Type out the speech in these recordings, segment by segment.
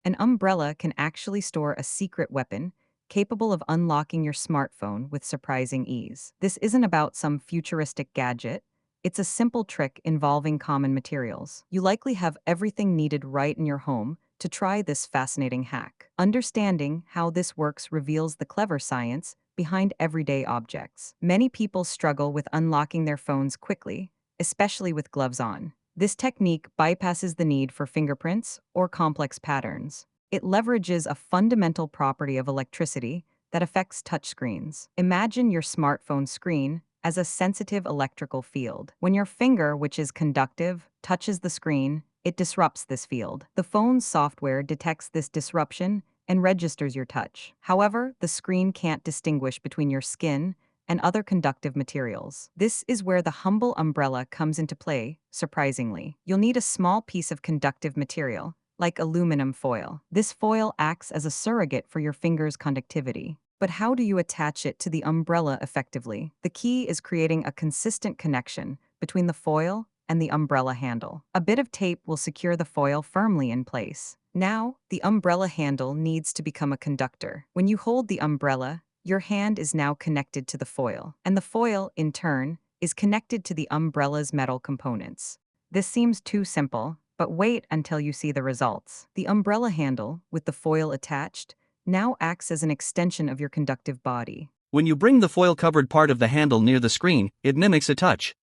An umbrella can actually store a secret weapon capable of unlocking your smartphone with surprising ease. This isn't about some futuristic gadget. It's a simple trick involving common materials. You likely have everything needed right in your home to try this fascinating hack. Understanding how this works reveals the clever science behind everyday objects. Many people struggle with unlocking their phones quickly, especially with gloves on. This technique bypasses the need for fingerprints or complex patterns. It leverages a fundamental property of electricity that affects touchscreens. Imagine your smartphone screen as a sensitive electrical field. When your finger, which is conductive, touches the screen, it disrupts this field. The phone's software detects this disruption and registers your touch. However, the screen can't distinguish between your skin and other conductive materials. This is where the humble umbrella comes into play, surprisingly. You'll need a small piece of conductive material, like aluminum foil. This foil acts as a surrogate for your finger's conductivity. But how do you attach it to the umbrella effectively? The key is creating a consistent connection between the foil and the umbrella handle. A bit of tape will secure the foil firmly in place. Now, the umbrella handle needs to become a conductor. When you hold the umbrella, your hand is now connected to the foil, and the foil, in turn, is connected to the umbrella's metal components. This seems too simple, but wait until you see the results. The umbrella handle, with the foil attached, now acts as an extension of your conductive body. When you bring the foil-covered part of the handle near the screen, it mimics a touch.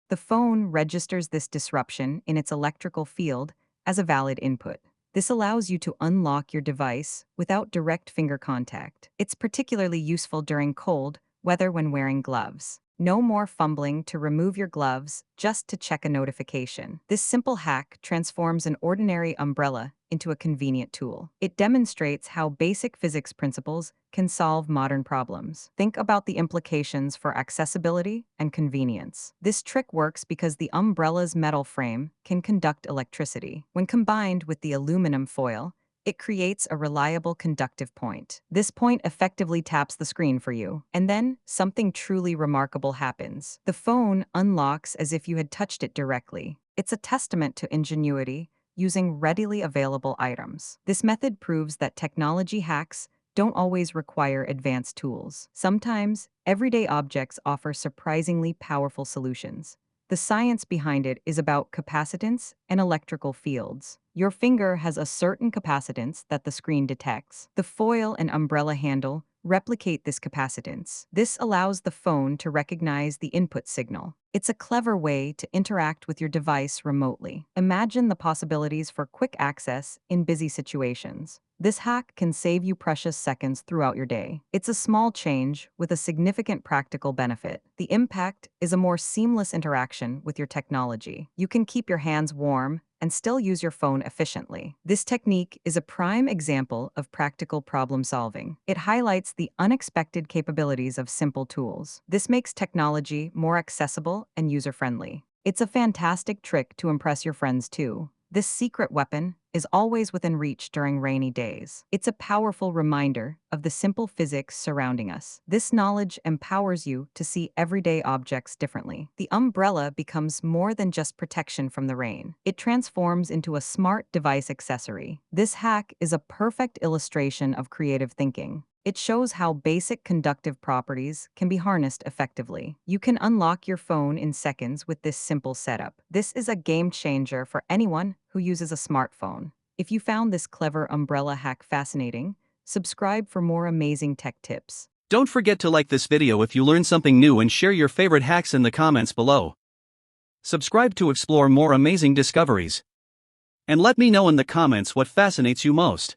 The phone registers this disruption in its electrical field as a valid input. This allows you to unlock your device without direct finger contact. It's particularly useful during cold weather when wearing gloves. No more fumbling to remove your gloves just to check a notification. This simple hack transforms an ordinary umbrella into a convenient tool. It demonstrates how basic physics principles can solve modern problems. Think about the implications for accessibility and convenience. This trick works because the umbrella's metal frame can conduct electricity. When combined with the aluminum foil, it creates a reliable conductive point. This point effectively taps the screen for you. And then, something truly remarkable happens. The phone unlocks as if you had touched it directly. It's a testament to ingenuity using readily available items. This method proves that technology hacks don't always require advanced tools. Sometimes, everyday objects offer surprisingly powerful solutions. The science behind it is about capacitance and electrical fields. Your finger has a certain capacitance that the screen detects. The foil and umbrella handle replicate this capacitance. This allows the phone to recognize the input signal. It's a clever way to interact with your device remotely. Imagine the possibilities for quick access in busy situations. This hack can save you precious seconds throughout your day. It's a small change with a significant practical benefit. The impact is a more seamless interaction with your technology. You can keep your hands warm and still use your phone efficiently. This technique is a prime example of practical problem solving. It highlights the unexpected capabilities of simple tools. This makes technology more accessible and user-friendly. It's a fantastic trick to impress your friends too. This secret weapon is always within reach during rainy days. It's a powerful reminder of the simple physics surrounding us. This knowledge empowers you to see everyday objects differently. The umbrella becomes more than just protection from the rain. It transforms into a smart device accessory. This hack is a perfect illustration of creative thinking. It shows how basic conductive properties can be harnessed effectively. You can unlock your phone in seconds with this simple setup. This is a game changer for anyone who uses a smartphone. If you found this clever umbrella hack fascinating, subscribe for more amazing tech tips. Don't forget to like this video if you learned something new and share your favorite hacks in the comments below. Subscribe to explore more amazing discoveries. And let me know in the comments what fascinates you most.